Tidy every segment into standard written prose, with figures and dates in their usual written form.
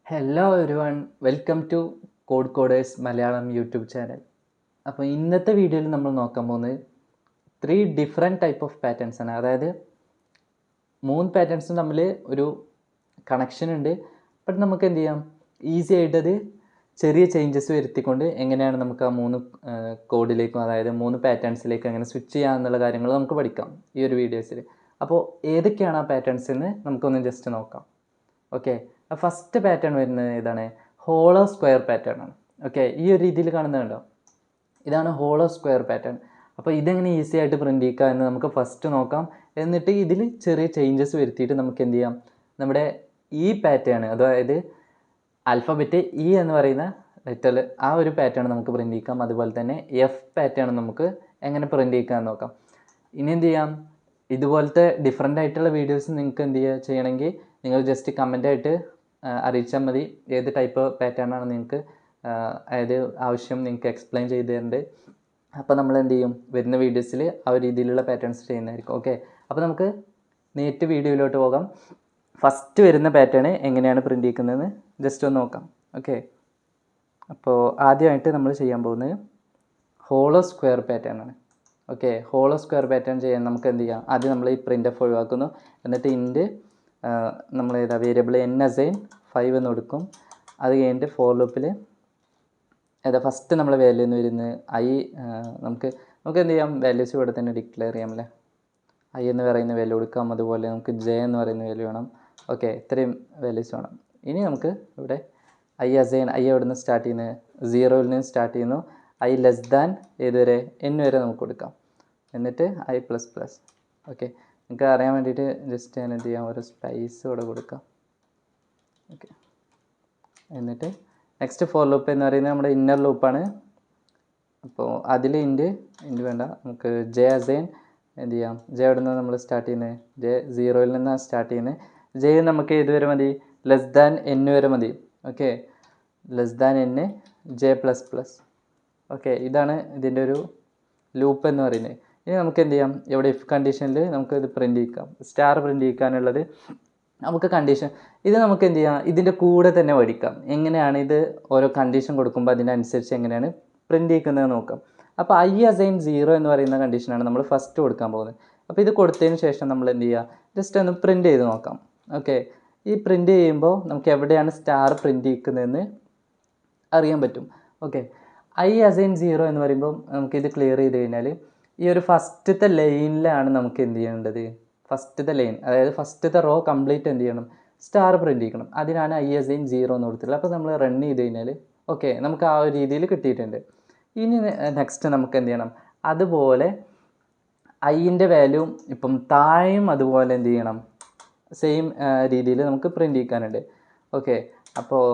Hello everyone, welcome to CodeCoders Malayalam YouTube channel. അപ്പോൾ ഇന്നത്തെ വീഡിയോയിൽ നമ്മൾ നോക്കാൻ പോകുന്നത് 3 ഡിഫറെൻറ്റ് ടൈപ്പ് ഓഫ് പാറ്റേൺസ് ആണ്. അതായത് 3 പാറ്റേൺസും തമ്മിൽ ഒരു കണക്ഷൻ ഉണ്ട്. ബട്ട് നമുക്ക് എന്ത് ചെയ്യാം, ഈസി ആയിട്ടത് ചെറിയ ചേഞ്ചസ് വരുത്തിക്കൊണ്ട് എങ്ങനെയാണ് നമുക്ക് ആ 3 കോഡിലേക്കും, അതായത് 3 പാറ്റേൺസിലേക്ക് എങ്ങനെ സ്വിച്ച് ചെയ്യാം എന്നുള്ള കാര്യങ്ങൾ നമുക്ക് പഠിക്കാം ഈ ഒരു വീഡിയോസിൽ. അപ്പോൾ ഏതൊക്കെയാണ് ആ പാറ്റേൺസ് എന്ന് നമുക്കൊന്ന് ജസ്റ്റ് നോക്കാം. ഓക്കെ, ഫസ്റ്റ് പാറ്റേൺ വരുന്നത് ഏതാണ്? ഹോളോ സ്ക്വയർ പാറ്റേൺ ആണ്. ഓക്കെ, ഈ ഒരു രീതിയിൽ കാണുന്നുണ്ടോ? ഇതാണ് ഹോളോ സ്ക്വയർ പാറ്റേൺ. അപ്പോൾ ഇതെങ്ങനെ ഈസി ആയിട്ട് പ്രിൻ്റ് ചെയ്യുക എന്ന് നമുക്ക് ഫസ്റ്റ് നോക്കാം. എന്നിട്ട് ഇതിൽ ചെറിയ ചേഞ്ചസ് വരുത്തിയിട്ട് നമുക്ക് എന്ത് ചെയ്യാം, നമ്മുടെ ഈ പാറ്റേൺ, അതായത് ആൽഫബറ്റ് ഇ എന്ന് പറയുന്ന ലെറ്ററിൽ ആ ഒരു പാറ്റേൺ നമുക്ക് പ്രിൻ്റ് ചെയ്യിക്കാം. അതുപോലെ തന്നെ എഫ് പാറ്റേൺ നമുക്ക് എങ്ങനെ പ്രിൻ്റ് ചെയ്യിക്കാം എന്ന് നോക്കാം. ഇനി എന്ത് ചെയ്യാം, ഇതുപോലത്തെ ഡിഫറെൻ്റ് ആയിട്ടുള്ള വീഡിയോസ് നിങ്ങൾക്ക് എന്ത് ചെയ്യുക ചെയ്യണമെങ്കിൽ നിങ്ങൾ ജസ്റ്റ് കമൻ്റായിട്ട് അറിയിച്ചാൽ മതി. ഏത് ടൈപ്പ് പാറ്റേൺ ആണ് നിങ്ങൾക്ക് അതായത് ആവശ്യം, നിങ്ങൾക്ക് എക്സ്പ്ലെയിൻ ചെയ്ത് തരുന്നുണ്ട്. അപ്പോൾ നമ്മൾ എന്ത് ചെയ്യും, വരുന്ന വീഡിയോസിൽ ആ ഒരു രീതിയിലുള്ള പാറ്റേൺസ് ചെയ്യുന്നതായിരിക്കും. ഓക്കെ, അപ്പോൾ നമുക്ക് നേരിട്ട് വീഡിയോയിലോട്ട് പോകാം. ഫസ്റ്റ് വരുന്ന പാറ്റേൺ എങ്ങനെയാണ് പ്രിൻ്റ് ചെയ്യുന്നതെന്ന് ജസ്റ്റ് ഒന്ന് നോക്കാം. ഓക്കെ, അപ്പോൾ ആദ്യമായിട്ട് നമ്മൾ ചെയ്യാൻ പോകുന്നത് ഹോളോ സ്ക്വയർ പാറ്റേൺ ആണ്. ഓക്കെ, ഹോളോ സ്ക്വയർ പാറ്റേൺ ചെയ്യാൻ നമുക്ക് എന്ത് ചെയ്യാം, ആദ്യം നമ്മൾ ഈ പ്രിൻ്റ് എഫ് ഒഴിവാക്കുന്നു. എന്നിട്ട് ഇൻറ്റ് നമ്മൾ ഏതാ വേരിയബിൾ n അസൈൻ 5 എന്ന് കൊടുക്കും. അത് കഴിഞ്ഞിട്ട് ഫോർ ലൂപ്പിൽ ഏതാ ഫസ്റ്റ് നമ്മൾ വാല്യൂ എന്ന് വരുന്നത് നമുക്ക് എന്ത് ചെയ്യാം, വാല്യൂസ് ഇവിടെ തന്നെ ഡിക്ലെയർ ചെയ്യാം അല്ലേ. ഐ എന്ന് പറയുന്ന വാല്യൂ കൊടുക്കാം. അതുപോലെ നമുക്ക് ജെ എന്ന് പറയുന്ന വാല്യൂ വേണം. ഓക്കെ, ഇത്രയും വാല്യൂസ് വേണം. ഇനി നമുക്ക് ഇവിടെ അസൈൻ എവിടെ നിന്ന് സ്റ്റാർട്ട് ചെയ്യുന്നത്, 0ൽ നിന്ന് സ്റ്റാർട്ട് ചെയ്യുന്നു. ലെസ് ദാൻ ഏതുവരെ, n വരെ നമുക്ക് കൊടുക്കാം. എന്നിട്ട് ++. ഓക്കെ, നിങ്ങൾക്ക് അറിയാൻ വേണ്ടിയിട്ട് ജസ്റ്റ് ഞാൻ എന്ത് ചെയ്യാം, ഒരു സ്പേസ് ഇവിടെ കൊടുക്കാം. ഓക്കെ, എന്നിട്ട് നെക്സ്റ്റ് ഫോർ ലൂപ്പ് എന്ന് പറയുന്നത് നമ്മുടെ ഇന്നർ ലൂപ്പാണ്. അപ്പോൾ അതിൽ ഇൻറ്റ് വേണ്ട, നമുക്ക് ജെ അസൈൻ എന്ത് ചെയ്യാം, ജെ എവിടെ നിന്ന് നമ്മൾ സ്റ്റാർട്ട് ചെയ്യുന്നത്, ജെ 0ൽ നിന്നാണ് സ്റ്റാർട്ട് ചെയ്യുന്നത്. ജെ നമുക്ക് ഏതുവരെ മതി, ലെസ് ദാൻ n വരെ മതി. Okay, less than n J++. Okay, ഇതാണ് ഇതിൻ്റെ ഒരു ലൂപ്പ് എന്ന് പറയുന്നത്. ഇനി നമുക്ക് എന്ത് ചെയ്യാം, ഇവിടെ ഇഫ് കണ്ടീഷനിൽ നമുക്ക് ഇത് പ്രിൻ്റ് ചെയ്യിക്കാം. സ്റ്റാർ പ്രിൻ്റ് ചെയ്യിക്കാനുള്ളത് നമുക്ക് കണ്ടീഷൻ ഇത് നമുക്ക് എന്ത് ചെയ്യാം, ഇതിൻ്റെ കൂടെ തന്നെ പഠിക്കാം. എങ്ങനെയാണ് ഇത് ഓരോ കണ്ടീഷൻ കൊടുക്കുമ്പോൾ അതിനനുസരിച്ച് എങ്ങനെയാണ് പ്രിൻ്റ് ചെയ്യിക്കുന്നത് നോക്കാം. അപ്പോൾ അസൈൻ 0 എന്ന് പറയുന്ന കണ്ടീഷനാണ് നമ്മൾ ഫസ്റ്റ് കൊടുക്കാൻ പോകുന്നത്. അപ്പോൾ ഇത് കൊടുത്തതിന് ശേഷം നമ്മൾ എന്ത് ചെയ്യുക, ജസ്റ്റ് ഒന്ന് പ്രിൻ്റ് ചെയ്ത് നോക്കാം. ഓക്കെ, ഈ പ്രിൻ്റ് ചെയ്യുമ്പോൾ നമുക്ക് എവിടെയാണ് സ്റ്റാർ പ്രിൻ്റ് ചെയ്യിക്കുന്നതെന്ന് അറിയാൻ പറ്റും. ഓക്കെ, അസൈൻ 0 എന്ന് പറയുമ്പോൾ നമുക്കിത് ക്ലിയർ ചെയ്ത് കഴിഞ്ഞാൽ ഈ ഒരു ഫസ്റ്റത്തെ ലൈനിലാണ് നമുക്ക് എന്ത് ചെയ്യേണ്ടത്, ഫസ്റ്റത്തെ ലൈൻ, അതായത് ഫസ്റ്റത്തെ റോ കംപ്ലീറ്റ് എന്ത് ചെയ്യണം, സ്റ്റാർ പ്രിൻ്റ് ചെയ്യണം. അതിനാണ് അസൈൻ 0 എന്ന് കൊടുത്തിട്ടുള്ളത്. അപ്പോൾ നമ്മൾ റൺ ചെയ്ത് കഴിഞ്ഞാൽ ഓക്കെ, നമുക്ക് ആ ഒരു രീതിയിൽ കിട്ടിയിട്ടുണ്ട്. ഇനി നെക്സ്റ്റ് നമുക്ക് എന്ത് ചെയ്യണം, അതുപോലെ ഐൻ്റെ വാല്യൂ ഇപ്പം താഴെയും അതുപോലെ എന്ത് ചെയ്യണം, സെയിം രീതിയിൽ നമുക്ക് പ്രിൻ്റ് ചെയ്യിക്കാനുണ്ട്. ഓക്കെ, അപ്പോൾ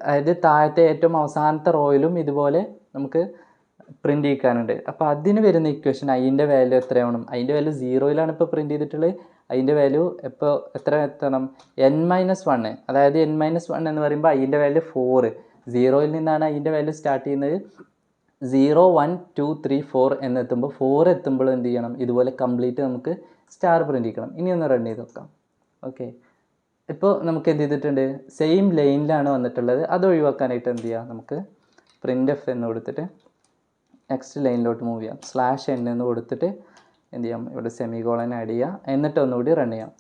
അതായത് താഴത്തെ ഏറ്റവും അവസാനത്തെ റോയിലും ഇതുപോലെ നമുക്ക് പ്രിൻ്റ് ചെയ്യിക്കാനുണ്ട്. അപ്പോൾ അതിന് വരുന്ന ഇക്വേഷൻ ഐൻ്റെ വാല്യൂ എത്രയാവണം, അതിൻ്റെ വാല്യൂ 0ലാണ് ഇപ്പോൾ പ്രിൻ്റ് ചെയ്തിട്ടുള്ളത്. അതിൻ്റെ വാല്യൂ ഇപ്പോൾ എത്ര എത്തണം, n-1. അതായത് n-1 എന്ന് പറയുമ്പോൾ ഐൻ്റെ വാല്യൂ 4, 0ൽ നിന്നാണ് ഐൻ്റെ വാല്യൂ സ്റ്റാർട്ട് ചെയ്യുന്നത്. 0 1 2 3 4 എന്നെത്തുമ്പോൾ 4 എത്തുമ്പോൾ എന്ത് ചെയ്യണം, ഇതുപോലെ കംപ്ലീറ്റ് നമുക്ക് സ്റ്റാർ പ്രിൻ്റ് ചെയ്യണം. ഇനി ഒന്ന് റൺ ചെയ്ത് നോക്കാം. ഓക്കെ, ഇപ്പോൾ നമുക്ക് എന്ത് ചെയ്തിട്ടുണ്ട്, സെയിം ലൈനിലാണ് വന്നിട്ടുള്ളത്. അത് ഒഴിവാക്കാനായിട്ട് എന്ത് ചെയ്യുക, നമുക്ക് പ്രിൻ്റ് എഫ് എന്ന് കൊടുത്തിട്ട് നെക്സ്റ്റ് ലൈനിലോട്ട് മൂവ് ചെയ്യാം. /n എന്ന് കൊടുത്തിട്ട് എന്ത് ചെയ്യാം, ഇവിടെ സെമികോളൻ ആഡ് ചെയ്യുക. എന്നിട്ട് ഒന്നുകൂടി റൺ ചെയ്യാം.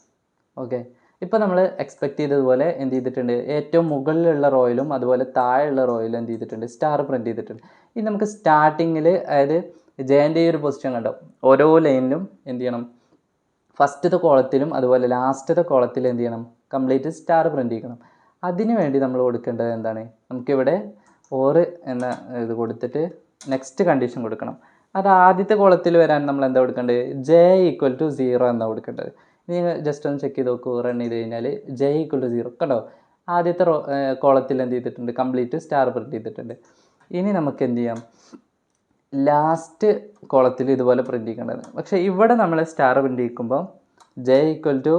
ഓക്കെ, ഇപ്പോൾ നമ്മൾ എക്സ്പെക്ട് ചെയ്തതുപോലെ എന്ത് ചെയ്തിട്ടുണ്ട്, ഏറ്റവും മുകളിലുള്ള റോയിലും അതുപോലെ താഴെയുള്ള റോയിലും എന്ത് ചെയ്തിട്ടുണ്ട്, സ്റ്റാർ പ്രിൻ്റ് ചെയ്തിട്ടുണ്ട്. ഇനി നമുക്ക് സ്റ്റാർട്ടിങ്ങിൽ, അതായത് ജെൻ്റെ ഈ ഒരു പൊസിഷൻ കണ്ടോ, ഓരോ ലൈനിലും എന്ത് ചെയ്യണം, ഫസ്റ്റത്തെ കോളത്തിലും അതുപോലെ ലാസ്റ്റത്തെ കോളത്തിലും എന്ത് ചെയ്യണം, കംപ്ലീറ്റ് സ്റ്റാർ പ്രിൻ്റ് ചെയ്യണം. അതിന് വേണ്ടി നമ്മൾ കൊടുക്കേണ്ടത് എന്താണ്, നമുക്കിവിടെ എന്ന ഇത് കൊടുത്തിട്ട് നെക്സ്റ്റ് കണ്ടീഷൻ കൊടുക്കണം. അത് ആദ്യത്തെ കോളത്തിൽ വരാൻ നമ്മൾ എന്താ കൊടുക്കേണ്ടത്, J=0 എന്നാണ് കൊടുക്കേണ്ടത്. ഇനി ജസ്റ്റ് ഒന്ന് ചെക്ക് ചെയ്ത് നോക്കൂ, റൺ ചെയ്ത് കഴിഞ്ഞാൽ J=0 കണ്ടോ, ആദ്യത്തെ കോളത്തിൽ എന്ത് ചെയ്തിട്ടുണ്ട്, കംപ്ലീറ്റ് സ്റ്റാർ പ്രിൻ്റ് ചെയ്തിട്ടുണ്ട്. ഇനി നമുക്ക് എന്ത് ചെയ്യാം, ലാസ്റ്റ് കോളത്തിൽ ഇതുപോലെ പ്രിൻ്റ് ചെയ്യേണ്ടത്. പക്ഷേ ഇവിടെ നമ്മൾ സ്റ്റാർ പ്രിൻ്റ് ചെയ്യിക്കുമ്പോൾ J=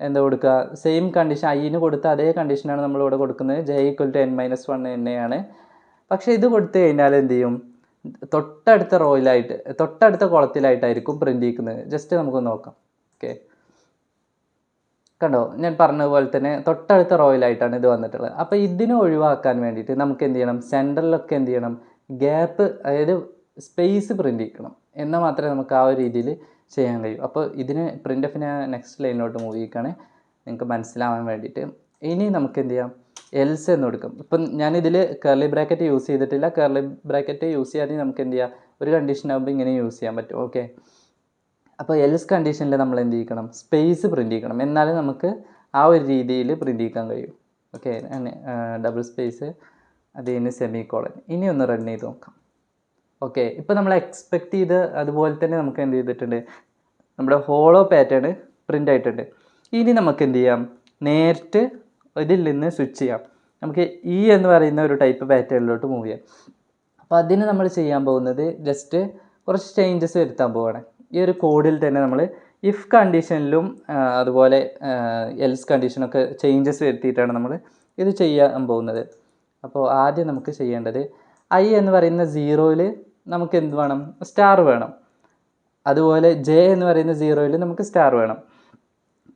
എന്താ കൊടുക്കുക, സെയിം കണ്ടീഷൻ ഐന് കൊടുത്ത അതേ കണ്ടീഷനാണ് നമ്മളിവിടെ കൊടുക്കുന്നത്. J=n-1 തന്നെയാണ്. പക്ഷേ ഇത് കൊടുത്തു കഴിഞ്ഞാൽ എന്ത് ചെയ്യും, തൊട്ടടുത്ത കോളത്തിലായിട്ടായിരിക്കും പ്രിൻ്റ് ചെയ്യിക്കുന്നത്. ജസ്റ്റ് നമുക്ക് നോക്കാം. ഓക്കെ, കണ്ടോ, ഞാൻ പറഞ്ഞതുപോലെ തന്നെ തൊട്ടടുത്ത റോയിലായിട്ടാണ് ഇത് വന്നിട്ടുള്ളത്. അപ്പോൾ ഇതിനെ ഒഴിവാക്കാൻ വേണ്ടിയിട്ട് നമുക്ക് എന്ത് ചെയ്യണം, സെൻറ്ററിലൊക്കെ എന്ത് ചെയ്യണം, ഗ്യാപ്പ്, അതായത് സ്പേസ് പ്രിൻ്റ് ചെയ്യണം. എന്നാൽ മാത്രമേ നമുക്ക് ആ ഒരു രീതിയിൽ ചെയ്യാൻ കഴിയൂ. അപ്പോൾ ഇതിന് പ്രിൻ്റ് നെക്സ്റ്റ് ലൈനിലോട്ട് മൂവ് ചെയ്യിക്കുകയാണ് നിങ്ങൾക്ക് മനസ്സിലാവാൻ വേണ്ടിയിട്ട്. ഇനി നമുക്ക് എന്ത് ചെയ്യാം, എൽസ് എന്ന് കൊടുക്കും. ഇപ്പം ഞാനിതിൽ കർലി ബ്രാക്കറ്റ് യൂസ് ചെയ്തിട്ടില്ല. കർലി ബ്രാക്കറ്റ് യൂസ് ചെയ്യാതെ നമുക്ക് എന്ത് ചെയ്യാം, ഒരു കണ്ടീഷൻ ആകുമ്പോൾ ഇങ്ങനെ യൂസ് ചെയ്യാൻ പറ്റും. ഓക്കെ, അപ്പോൾ എൽസ് കണ്ടീഷനിൽ നമ്മൾ എന്ത് ചെയ്യണം, സ്പേസ് പ്രിൻ്റ് ചെയ്യണം. എന്നാലും നമുക്ക് ആ ഒരു രീതിയിൽ പ്രിൻ്റ് ചെയ്യാൻ കഴിയും. ഓക്കെ, ഡബിൾ സ്പേസ്, അതിന് സെമി കോളൻ. ഇനി ഒന്ന് റൺ ചെയ്ത് നോക്കാം. ഓക്കെ, ഇപ്പോൾ നമ്മൾ എക്സ്പെക്റ്റ് ചെയ്ത് അതുപോലെ തന്നെ നമുക്ക് എന്ത് ചെയ്തിട്ടുണ്ട്, നമ്മുടെ ഹോളോ പാറ്റേൺ പ്രിൻ്റ് ആയിട്ടുണ്ട്. ഇനി നമുക്ക് എന്ത് ചെയ്യാം, നേരിട്ട് ഇതിൽ നിന്ന് സ്വിച്ച് ചെയ്യാം. നമുക്ക് ഈ എന്ന് പറയുന്ന ഒരു ടൈപ്പ് പാറ്റേണിലോട്ട് മൂവ് ചെയ്യാം. അപ്പോൾ അതിന് നമ്മൾ ചെയ്യാൻ പോകുന്നത് ജസ്റ്റ് കുറച്ച് ചേഞ്ചസ് വരുത്താൻ പോവുകയാണ്. ഈ ഒരു കോഡിൽ തന്നെ നമ്മൾ ഇഫ് കണ്ടീഷനിലും അതുപോലെ എൽസ് കണ്ടീഷനൊക്കെ ചേഞ്ചസ് വരുത്തിയിട്ടാണ് നമ്മൾ ഇത് ചെയ്യാൻ പോകുന്നത്. അപ്പോൾ ആദ്യം നമുക്ക് ചെയ്യേണ്ടത് ഐ എന്ന് പറയുന്ന 0-ൽ നമുക്ക് എന്ത് വേണം, സ്റ്റാർ വേണം. അതുപോലെ ജെ എന്ന് പറയുന്ന 0-ൽ നമുക്ക് സ്റ്റാർ വേണം.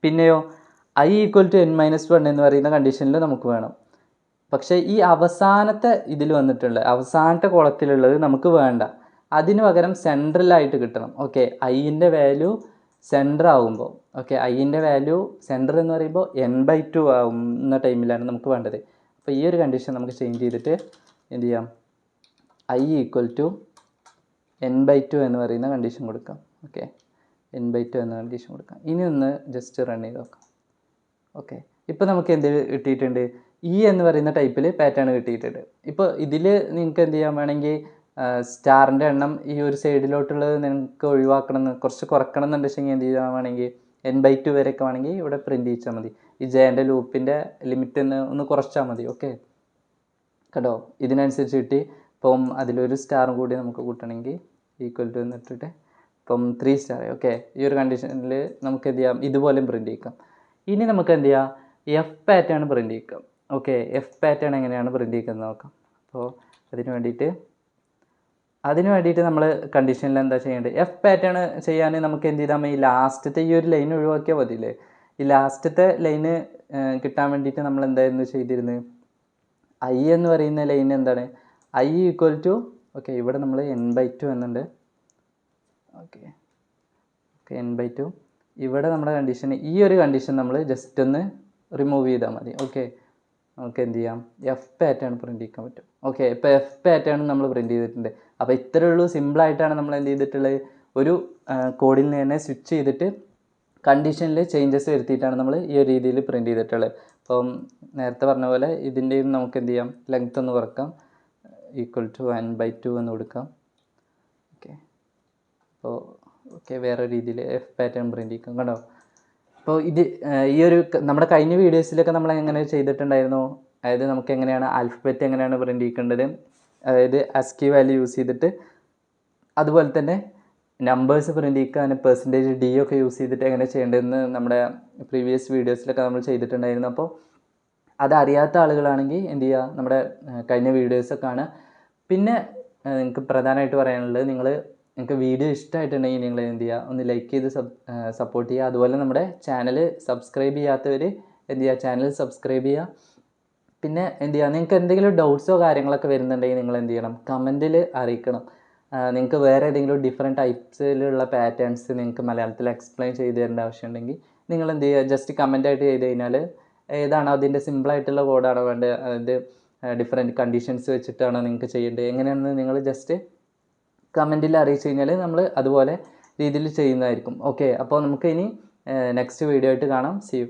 പിന്നെയോ i = n-1 എന്ന് പറയുന്ന കണ്ടീഷനിൽ നമുക്ക് വേണം. പക്ഷേ ഈ അവസാനത്തെ ഇതിൽ വന്നിട്ടുള്ള അവസാനത്തെ കോളത്തിലുള്ളത് നമുക്ക് വേണ്ട. അതിന് പകരം സെൻട്രലായിട്ട് കിട്ടണം. ഓക്കെ, ഐൻ്റെ വാല്യൂ സെൻറ്റർ ആകുമ്പോൾ, ഓക്കെ, ഐൻ്റെ വാല്യൂ സെൻറ്റർ എന്ന് പറയുമ്പോൾ n/2 ആവുന്ന ടൈമിലാണ് നമുക്ക് വേണ്ടത്. അപ്പോൾ ഈ ഒരു കണ്ടീഷൻ നമുക്ക് ചേഞ്ച് ചെയ്തിട്ട് എന്ത് ചെയ്യാം, i = n/2 എന്ന് പറയുന്ന കണ്ടീഷൻ കൊടുക്കാം. ഓക്കെ, n/2 എന്ന കണ്ടീഷൻ കൊടുക്കാം. ഇനി ഒന്ന് ജസ്റ്റ് റൺ ചെയ്ത് നോക്കാം. ഓക്കെ, ഇപ്പോൾ നമുക്ക് എന്ത് കിട്ടിയിട്ടുണ്ട്, ഇ എന്ന് പറയുന്ന ടൈപ്പിൽ പാറ്റേൺ കിട്ടിയിട്ടുണ്ട്. ഇപ്പോൾ ഇതിൽ നിങ്ങൾക്ക് എന്ത് ചെയ്യാൻ വേണമെങ്കിൽ സ്റ്റാറിൻ്റെ എണ്ണം ഈ ഒരു സൈഡിലോട്ടുള്ളത് നിങ്ങൾക്ക് ഒഴിവാക്കണം, കുറച്ച് കുറക്കണം എന്നുണ്ടെങ്കിൽ എന്ത് ചെയ്യാൻ വേണമെങ്കിൽ n/2 വരെയൊക്കെ വേണമെങ്കിൽ ഇവിടെ പ്രിൻ്റ് ചെയ്യിച്ചാൽ മതി. ഈ ജെൻ്റെ ലൂപ്പിൻ്റെ ലിമിറ്റ് ഒന്ന് കുറച്ചാൽ മതി. ഓക്കെ, കേട്ടോ, ഇതിനനുസരിച്ച് കിട്ടി. ഇപ്പം അതിലൊരു സ്റ്റാറും കൂടി നമുക്ക് കൂട്ടണമെങ്കിൽ = എന്നിട്ടിട്ട് ഇപ്പം 3 സ്റ്റാർ. ഓക്കെ, ഈ ഒരു കണ്ടീഷനിൽ നമുക്ക് എന്ത് ചെയ്യാം, ഇതുപോലെ പ്രിൻ്റ് ചെയ്യിക്കാം. ഇനി നമുക്ക് എന്ത് ചെയ്യാം, എഫ് പാറ്റേൺ പ്രിൻ്റ് ചെയ്യിക്കാം. ഓക്കെ, എഫ് പാറ്റേൺ എങ്ങനെയാണ് പ്രിൻ്റ് ചെയ്യിക്കുന്നത് നോക്കാം. അപ്പോൾ അതിന് വേണ്ടിയിട്ട് നമ്മൾ കണ്ടീഷനിൽ എന്താ ചെയ്യേണ്ടത്, എഫ് പാറ്റേൺ ചെയ്യാൻ നമുക്ക് എന്ത് ചെയ്താൽ ഈ ലാസ്റ്റത്തെ ഈ ഒരു ലൈൻ ഒഴിവാക്കിയാൽ മതിയില്ലേ. ഈ ലാസ്റ്റത്തെ ലൈന് കിട്ടാൻ വേണ്ടിയിട്ട് നമ്മൾ എന്തായിരുന്നു ചെയ്തിരുന്നത്, ഐ എന്ന് പറയുന്ന ലൈൻ എന്താണ്, i = ഓക്കെ, ഇവിടെ നമ്മൾ n/2 എന്നുണ്ട്. Okay, n/2. ഇവിടെ നമ്മുടെ കണ്ടീഷൻ, ഈ ഒരു കണ്ടീഷൻ നമ്മൾ ജസ്റ്റ് ഒന്ന് റിമൂവ് ചെയ്താൽ മതി. ഓക്കെ, നമുക്ക് എന്ത് ചെയ്യാം, എഫ് പാറ്റേൺ പ്രിൻ്റ് ചെയ്യാൻ പറ്റും. ഓക്കെ, ഇപ്പോൾ എഫ് പാറ്റേൺ നമ്മൾ പ്രിൻ്റ് ചെയ്തിട്ടുണ്ട്. അപ്പോൾ ഇത്രയേ ഉള്ളൂ, സിമ്പിളായിട്ടാണ് നമ്മൾ എന്ത് ചെയ്തിട്ടുള്ളത്, ഒരു കോഡിൽ നിന്ന് തന്നെ സ്വിച്ച് ചെയ്തിട്ട് കണ്ടീഷനിൽ ചേഞ്ചസ് വരുത്തിയിട്ടാണ് നമ്മൾ ഈ ഒരു രീതിയിൽ പ്രിൻ്റ് ചെയ്തിട്ടുള്ളത്. അപ്പം നേരത്തെ പറഞ്ഞ പോലെ ഇതിൻ്റെയും നമുക്ക് എന്ത് ചെയ്യാം, ലെങ്ത് ഒന്ന് കുറക്കാം, = n/2 എന്ന് കൊടുക്കാം. ഓക്കെ, അപ്പോൾ ഓക്കെ, വേറെ രീതിയിൽ എഫ് പാറ്റേൺ പ്രിൻ്റ് ചെയ്യാം. കണ്ടോ, അപ്പോൾ ഇത് ഈ ഒരു നമ്മുടെ കഴിഞ്ഞ വീഡിയോസിലൊക്കെ നമ്മൾ എങ്ങനെ ചെയ്തിട്ടുണ്ടായിരുന്നു, അതായത് നമുക്ക് എങ്ങനെയാണ് ആൽഫബറ്റ് എങ്ങനെയാണ് പ്രിൻ്റ് ചെയ്യേണ്ടത്, അതായത് ASCII വാല്യൂ യൂസ് ചെയ്തിട്ട്, അതുപോലെ തന്നെ നമ്പേഴ്സ് പ്രിൻ്റ് ചെയ്യാൻ %d ഒക്കെ യൂസ് ചെയ്തിട്ട് എങ്ങനെ ചെയ്യേണ്ടതെന്ന് നമ്മുടെ പ്രീവിയസ് വീഡിയോസിലൊക്കെ നമ്മൾ ചെയ്തിട്ടുണ്ടായിരുന്നു. അപ്പോൾ അതറിയാത്ത ആളുകളാണെങ്കിൽ എന്ത് ചെയ്യുക, നമ്മുടെ കഴിഞ്ഞ വീഡിയോസൊക്കെ കാണുക. പിന്നെ നിങ്ങൾക്ക് പ്രധാനമായിട്ട് പറയാനുള്ളത്, നിങ്ങൾക്ക് വീഡിയോ ഇഷ്ടമായിട്ടുണ്ടെങ്കിൽ നിങ്ങൾ എന്ത് ചെയ്യുക, ഒന്ന് ലൈക്ക് ചെയ്ത് സപ്പോർട്ട് ചെയ്യുക. അതുപോലെ നമ്മുടെ ചാനൽ സബ്സ്ക്രൈബ് ചെയ്യാത്തവർ എന്ത് ചെയ്യുക, ചാനൽ സബ്സ്ക്രൈബ് ചെയ്യുക. പിന്നെ എന്ത് ചെയ്യുക, നിങ്ങൾക്ക് എന്തെങ്കിലും ഡൗട്ട്സോ കാര്യങ്ങളൊക്കെ വരുന്നുണ്ടെങ്കിൽ നിങ്ങൾ എന്ത് ചെയ്യണം, കമൻറ്റിൽ അറിയിക്കണം. നിങ്ങൾക്ക് വേറെ ഏതെങ്കിലും ഡിഫറെൻറ്റ് ടൈപ്സിലുള്ള പാറ്റേൺസ് നിങ്ങൾക്ക് മലയാളത്തിൽ എക്സ്പ്ലെയിൻ ചെയ്ത് തരേണ്ട ആവശ്യമുണ്ടെങ്കിൽ നിങ്ങൾ എന്ത് ചെയ്യുക, ജസ്റ്റ് കമൻറ്റായിട്ട് ചെയ്ത് കഴിഞ്ഞാൽ ഏതാണോ അതിൻ്റെ സിമ്പിളായിട്ടുള്ള കോഡാണോ വേണ്ടത്, അതായത് ഡിഫറെൻറ്റ് കണ്ടീഷൻസ് വെച്ചിട്ടാണോ നിങ്ങൾക്ക് ചെയ്യേണ്ടത്, എങ്ങനെയാണെന്ന് നിങ്ങൾ ജസ്റ്റ് കമൻറ്റിൽ അറിയിച്ചു കഴിഞ്ഞാൽ നമ്മൾ അതുപോലെ രീതിയിൽ ചെയ്യുന്നതായിരിക്കും. ഓക്കെ, അപ്പോൾ നമുക്ക് ഇനി നെക്സ്റ്റ് വീഡിയോ ആയിട്ട് കാണാം. See U.